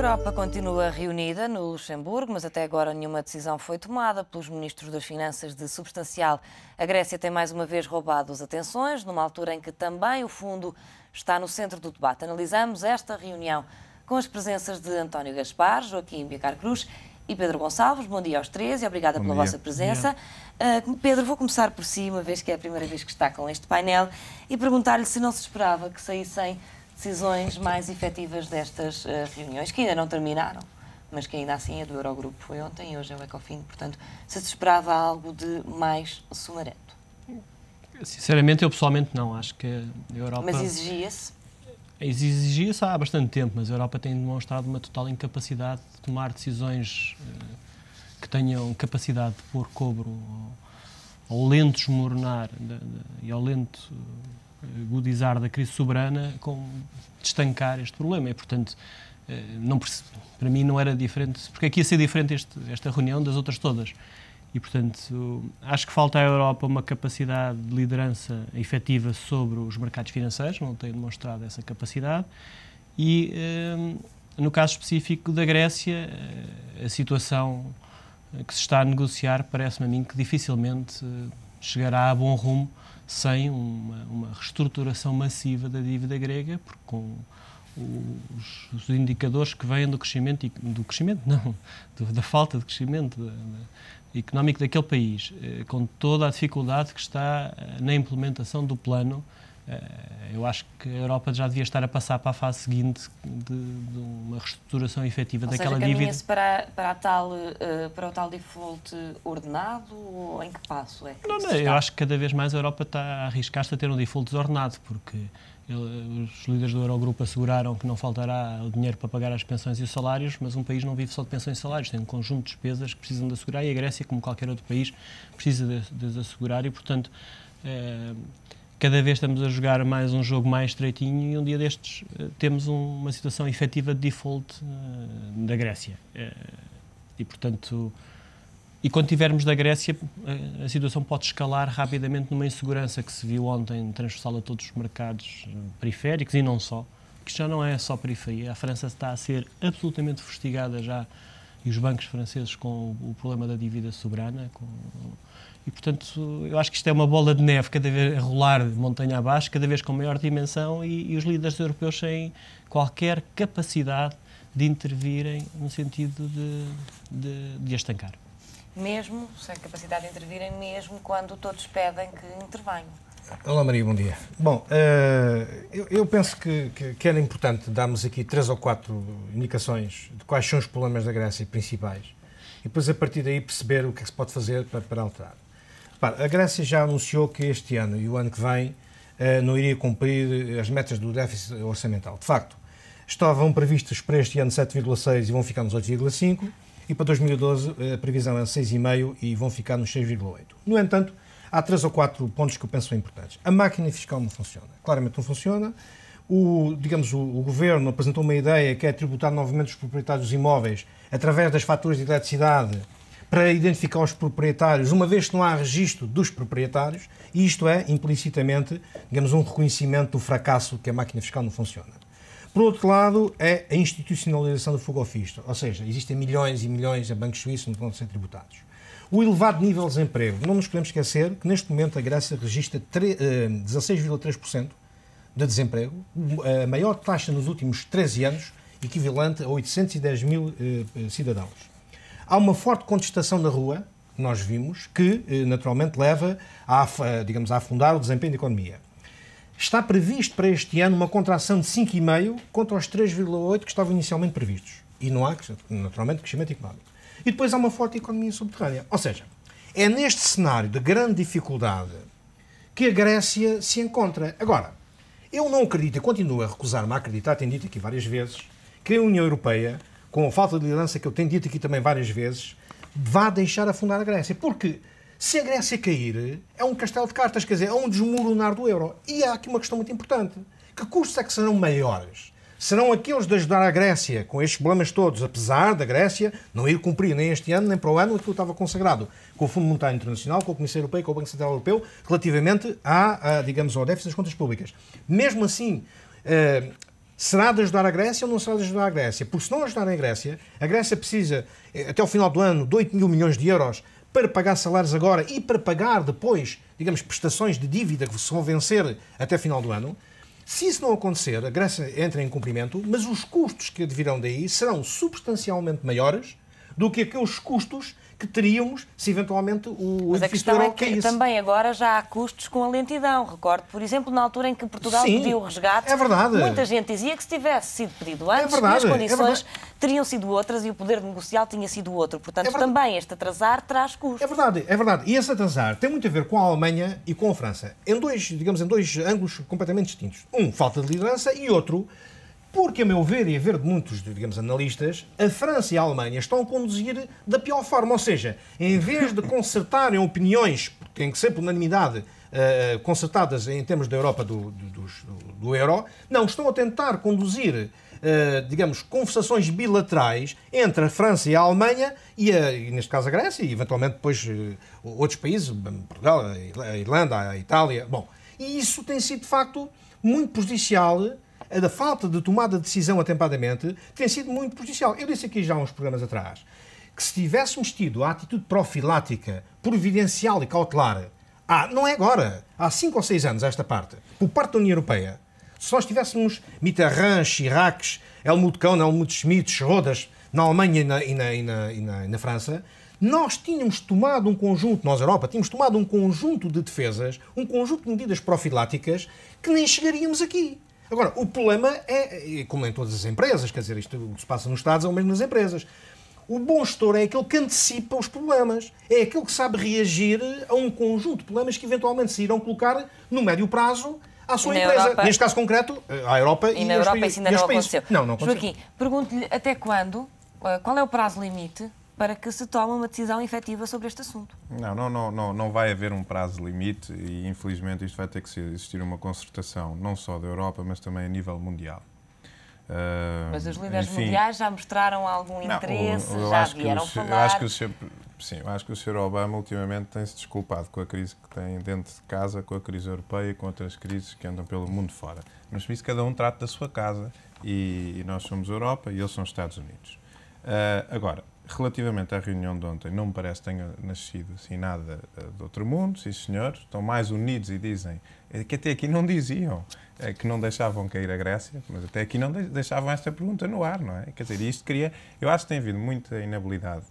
Europa continua reunida no Luxemburgo, mas até agora nenhuma decisão foi tomada pelos ministros das Finanças de substancial. A Grécia tem mais uma vez roubado as atenções, numa altura em que também o fundo está no centro do debate. Analisamos esta reunião com as presenças de António Gaspar, Joaquim Bicar Cruz e Pedro Gonçalves. Bom dia aos três e obrigada pela vossa presença. Pedro, vou começar por si, uma vez que é a primeira vez que está com este painel, e perguntar-lhe se não se esperava que saíssem decisões mais efetivas destas reuniões, que ainda não terminaram, mas que ainda assim a do Eurogrupo foi ontem e hoje é o Ecofin, portanto, se esperava algo de mais sumarento. Sinceramente, eu pessoalmente não, acho que a Europa... Mas exigia-se? Exigia-se há bastante tempo, mas a Europa tem demonstrado uma total incapacidade de tomar decisões que tenham capacidade de pôr cobro ao lento desmoronar e ao lento agudizar da crise soberana, com estancar este problema. E, portanto, para mim não era diferente, porque aqui ia ser diferente esta reunião das outras todas. E, portanto, acho que falta à Europa uma capacidade de liderança efetiva sobre os mercados financeiros, não tem demonstrado essa capacidade. E, no caso específico da Grécia, a situação que se está a negociar parece-me a mim que dificilmente chegará a bom rumo sem uma reestruturação massiva da dívida grega, porque com os indicadores que vêm da falta de crescimento económico daquele país, com toda a dificuldade que está na implementação do plano, eu acho que a Europa já devia estar a passar para a fase seguinte de uma reestruturação efetiva daquela dívida. Caminha-se para o tal default ordenado, ou em que passo é que Não, eu acho que cada vez mais a Europa está a arriscar-se a ter um default desordenado, porque os líderes do Eurogrupo asseguraram que não faltará o dinheiro para pagar as pensões e os salários, mas um país não vive só de pensões e salários, tem um conjunto de despesas que precisam de assegurar, e a Grécia, como qualquer outro país, precisa de as assegurar, e, portanto, cada vez estamos a jogar mais um jogo mais estreitinho, e um dia destes temos uma situação efetiva de default da Grécia. E, portanto, e quando tivermos da Grécia, a situação pode escalar rapidamente numa insegurança que se viu ontem transversal a todos os mercados periféricos, e não só, que já não é só periferia. A França está a ser absolutamente fustigada já, e os bancos franceses, com o problema da dívida soberana. E, portanto, eu acho que isto é uma bola de neve cada vez a rolar de montanha abaixo, cada vez com maior dimensão, e os líderes europeus têm qualquer capacidade de intervirem no sentido de estancar. Mesmo sem capacidade de intervirem, mesmo quando todos pedem que intervenham. Olá, Maria, bom dia. Bom, eu penso que era importante darmos aqui 3 ou 4 indicações de quais são os problemas da Grécia principais, e depois, a partir daí, perceber o que é que se pode fazer para alterar. A Grécia já anunciou que este ano e o ano que vem não iria cumprir as metas do déficit orçamental. De facto, estavam previstos para este ano 7,6 e vão ficar nos 8,5, e para 2012 a previsão é 6,5 e vão ficar nos 6,8. No entanto, há 3 ou 4 pontos que eu penso são importantes. A máquina fiscal não funciona. Claramente não funciona. O Governo apresentou uma ideia que é tributar novamente os proprietários dos imóveis através das faturas de eletricidade para identificar os proprietários, uma vez que não há registro dos proprietários, e isto é, implicitamente, um reconhecimento do fracasso que a máquina fiscal não funciona. Por outro lado, é a institucionalização do fogo ao fisto, ou seja, existem milhões e milhões de bancos suíços que não vão ser tributados. O elevado nível de desemprego. Não nos podemos esquecer que, neste momento, a Grécia registra 16,3% de desemprego, a maior taxa nos últimos 13 anos, equivalente a 810 mil cidadãos. Há uma forte contestação na rua, que nós vimos, que naturalmente leva a afundar o desempenho da economia. Está previsto para este ano uma contração de 5,5% contra os 3,8% que estavam inicialmente previstos. E não há, naturalmente, crescimento económico. E depois há uma forte economia subterrânea. Ou seja, é neste cenário de grande dificuldade que a Grécia se encontra. Agora, eu não acredito, e continuo a recusar-me a acreditar, tenho dito aqui várias vezes, que a União Europeia, com a falta de liderança que eu tenho dito aqui também várias vezes, vá deixar afundar a Grécia. Porque se a Grécia cair, é um castelo de cartas, quer dizer, é um desmoronar do euro. E há aqui uma questão muito importante. Que custos é que serão maiores? Serão aqueles de ajudar a Grécia com estes problemas todos, apesar da Grécia não ir cumprir nem este ano, nem para o ano, aquilo que estava consagrado com o Fundo Monetário Internacional, com a Comissão Europeia e com o Banco Central Europeu, relativamente ao déficit das contas públicas. Mesmo assim, Será de ajudar a Grécia ou não será de ajudar a Grécia? Porque se não ajudar a Grécia precisa, até ao final do ano, de 8 mil milhões de euros para pagar salários agora e para pagar depois, digamos, prestações de dívida que se vão vencer até o final do ano. Se isso não acontecer, a Grécia entra em cumprimento, mas os custos que advirão daí serão substancialmente maiores do que aqueles custos que teríamos se eventualmente o edifício do euro caísse. Mas a questão é que também agora já há custos com a lentidão. Recordo, por exemplo, na altura em que Portugal pediu o resgate, muita gente dizia que se tivesse sido pedido antes, as condições teriam sido outras e o poder negocial tinha sido outro. Portanto, também este atrasar traz custos. É verdade. E esse atrasar tem muito a ver com a Alemanha e com a França. Em dois ângulos completamente distintos. Um, falta de liderança, e outro, porque, a meu ver e a ver de muitos, digamos, analistas, a França e a Alemanha estão a conduzir da pior forma. Ou seja, em vez de concertarem opiniões, que têm que ser por unanimidade concertadas em termos da Europa do euro, não, estão a tentar conduzir, digamos, conversações bilaterais entre a França e a Alemanha e neste caso, a Grécia e, eventualmente, depois outros países, Portugal, a Irlanda, a Itália. Bom, e isso tem sido, de facto, muito prejudicial. Da falta de tomada de decisão atempadamente tem sido muito prejudicial. Eu disse aqui já há uns programas atrás que se tivéssemos tido a atitude profilática, providencial e cautelar, não é agora, há 5 ou 6 anos esta parte, por parte da União Europeia, se nós tivéssemos Mitterrand, Chirac, Helmut Kohl, Helmut Schmidt, Schroeder, na Alemanha e na França, nós tínhamos tomado um conjunto, nós, Europa, tínhamos tomado um conjunto de defesas, um conjunto de medidas profiláticas que nem chegaríamos aqui. Agora, o problema é, como em todas as empresas, quer dizer, isto que se passa nos Estados é o mesmo nas empresas. O bom gestor é aquele que antecipa os problemas, é aquele que sabe reagir a um conjunto de problemas que eventualmente se irão colocar no médio prazo à sua empresa. Europa, neste caso concreto, à Europa e na Europa isso ainda não aconteceu. Não aconteceu. Joaquim, pergunto-lhe até quando, qual é o prazo limite para que se tome uma decisão efetiva sobre este assunto? Não vai haver um prazo limite e, infelizmente, isto vai ter que existir uma concertação, não só da Europa, mas também a nível mundial. Mas os líderes mundiais já mostraram algum interesse, já vieram falar? Eu acho que o Sr. Obama, ultimamente, tem-se desculpado com a crise que tem dentro de casa, com a crise europeia e com outras crises que andam pelo mundo fora. Mas, por isso, cada um trata da sua casa e nós somos Europa e eles são Estados Unidos. Agora, relativamente à reunião de ontem, não me parece que tenha nascido assim nada de outro mundo, sim senhor, estão mais unidos e dizem, que até aqui não diziam, que não deixavam cair a Grécia, mas até aqui não deixavam esta pergunta no ar, não é? Quer dizer, isto eu acho que tem havido muita inabilidade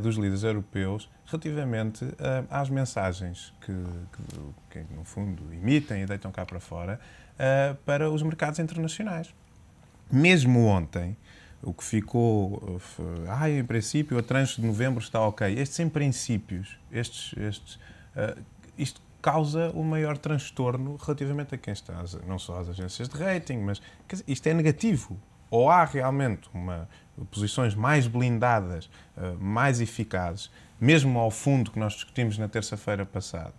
dos líderes europeus relativamente às mensagens que, no fundo, emitem e deitam cá para fora para os mercados internacionais. Mesmo ontem, o que ficou, em princípio, a tranche de novembro está ok. Estes, em princípios, isto causa o maior transtorno relativamente a quem está, não só às agências de rating, mas quer dizer, isto é negativo. Ou há realmente posições mais blindadas, mais eficazes, mesmo ao fundo que nós discutimos na terça-feira passada.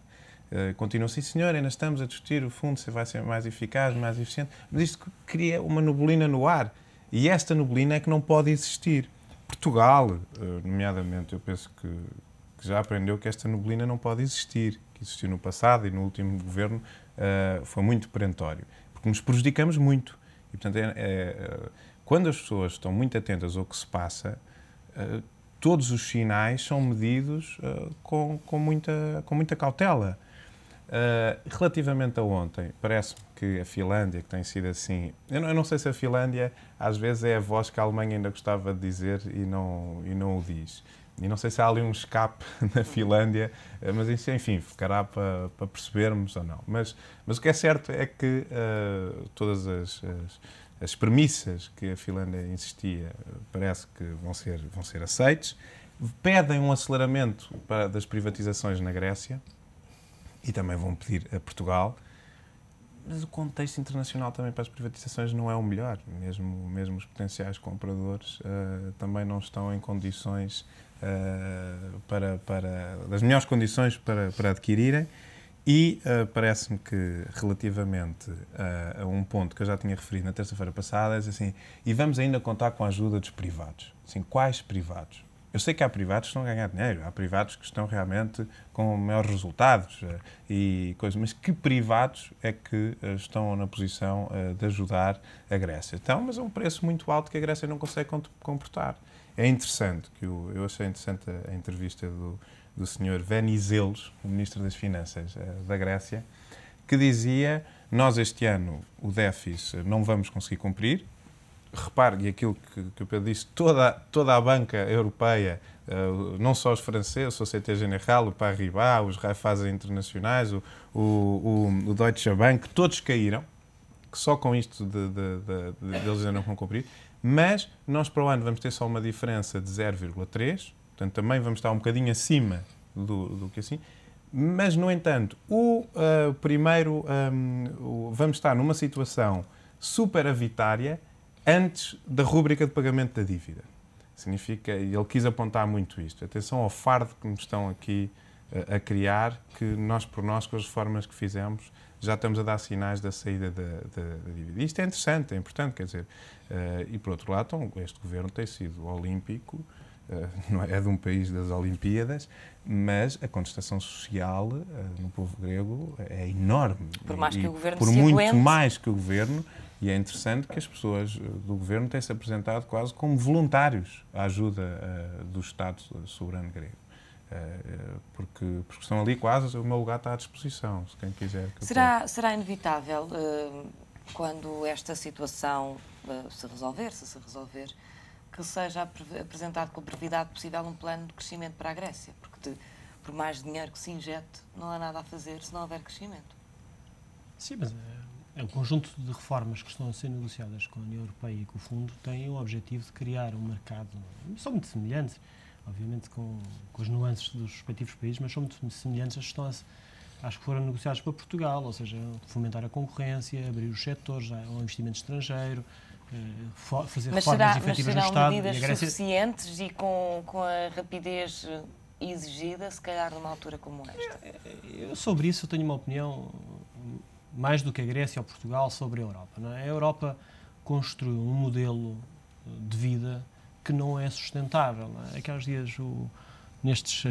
Continua, sim senhor, ainda estamos a discutir o fundo se vai ser mais eficaz, mais eficiente, mas isto cria uma neblina no ar. E esta neblina é que não pode existir. Portugal, nomeadamente, eu penso que já aprendeu que esta neblina não pode existir, que existiu no passado e no último governo foi muito perentório, porque nos prejudicamos muito. E, portanto, quando as pessoas estão muito atentas ao que se passa, todos os sinais são medidos com muita cautela. Relativamente a ontem, parece-me que a Finlândia, que tem sido assim... Eu não sei se a Finlândia, às vezes, é a voz que a Alemanha ainda gostava de dizer e não o diz. E não sei se há ali um escape na Finlândia, mas isso, enfim, ficará para percebermos ou não. Mas o que é certo é que todas as premissas que a Finlândia insistia parece que vão ser aceites. Pedem um aceleramento das privatizações na Grécia e também vão pedir a Portugal. Mas o contexto internacional também para as privatizações não é o melhor. Mesmo os potenciais compradores também não estão em condições das melhores condições para adquirirem. E parece-me que, relativamente a um ponto que eu já tinha referido na terça-feira passada, é assim, e vamos ainda contar com a ajuda dos privados. Assim, quais privados? Eu sei que há privados que estão a ganhar dinheiro, há privados que estão realmente com maiores resultados e coisas, mas que privados é que estão na posição de ajudar a Grécia? Então, mas é um preço muito alto que a Grécia não consegue comportar. É interessante, eu achei interessante a entrevista do Sr. Venizelos, o Ministro das Finanças da Grécia, que dizia: nós este ano o déficit não vamos conseguir cumprir. Repare, e aquilo que o Pedro disse, toda a banca europeia, não só os franceses, o Société Générale, o Paribas, os Raiffeisen internacionais, o Deutsche Bank, todos caíram, que só com isto deles ainda não vão cumprir, mas nós para o ano vamos ter só uma diferença de 0,3, portanto também vamos estar um bocadinho acima do que assim, mas no entanto, vamos estar numa situação superavitária antes da rúbrica de pagamento da dívida. Significa, e ele quis apontar muito isto, atenção ao fardo que nos estão aqui a criar, que nós por nós, com as reformas que fizemos, já estamos a dar sinais da saída da dívida. Isto é interessante, é importante, quer dizer, e por outro lado, este governo tem sido olímpico, não é de um país das Olimpíadas, mas a contestação social no povo grego é enorme. Por mais que o governo por se muito aguente. mais que o governo. E é interessante que as pessoas do governo têm-se apresentado quase como voluntários à ajuda do Estado soberano grego. Porque estão ali quase, o meu lugar está à disposição, se quem quiser. Será inevitável, quando esta situação se resolver, que seja apresentado com a brevidade possível um plano de crescimento para a Grécia? Porque por mais dinheiro que se injete, não há nada a fazer se não houver crescimento. Sim, mas é um conjunto de reformas que estão a ser negociadas com a União Europeia e com o Fundo tem o objetivo de criar um mercado, são muito semelhantes, obviamente com as nuances dos respectivos países, mas são muito semelhantes às que acho que foram negociadas para Portugal, ou seja, fomentar a concorrência, abrir os setores ao investimento estrangeiro, fazer reformas efetivas no Estado. Mas serão medidas suficientes e com a rapidez exigida, se calhar numa altura como esta? Sobre isso eu tenho uma opinião mais do que a Grécia ou Portugal sobre a Europa. Não é? A Europa construiu um modelo de vida que não é sustentável. Não é? Aqueles dias, nestes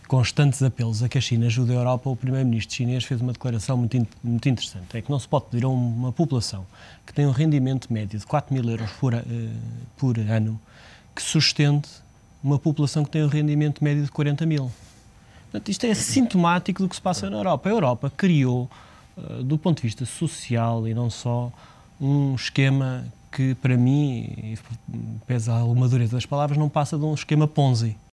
constantes apelos a que a China ajude a Europa, o primeiro-ministro chinês fez uma declaração muito interessante. É que não se pode pedir a uma população que tem um rendimento médio de 4.000 euros por ano que sustente uma população que tem um rendimento médio de 40.000. Portanto, isto é sintomático do que se passa na Europa. A Europa criou, do ponto de vista social e não só, um esquema que, para mim, pesa alguma dureza das palavras, não passa de um esquema Ponzi.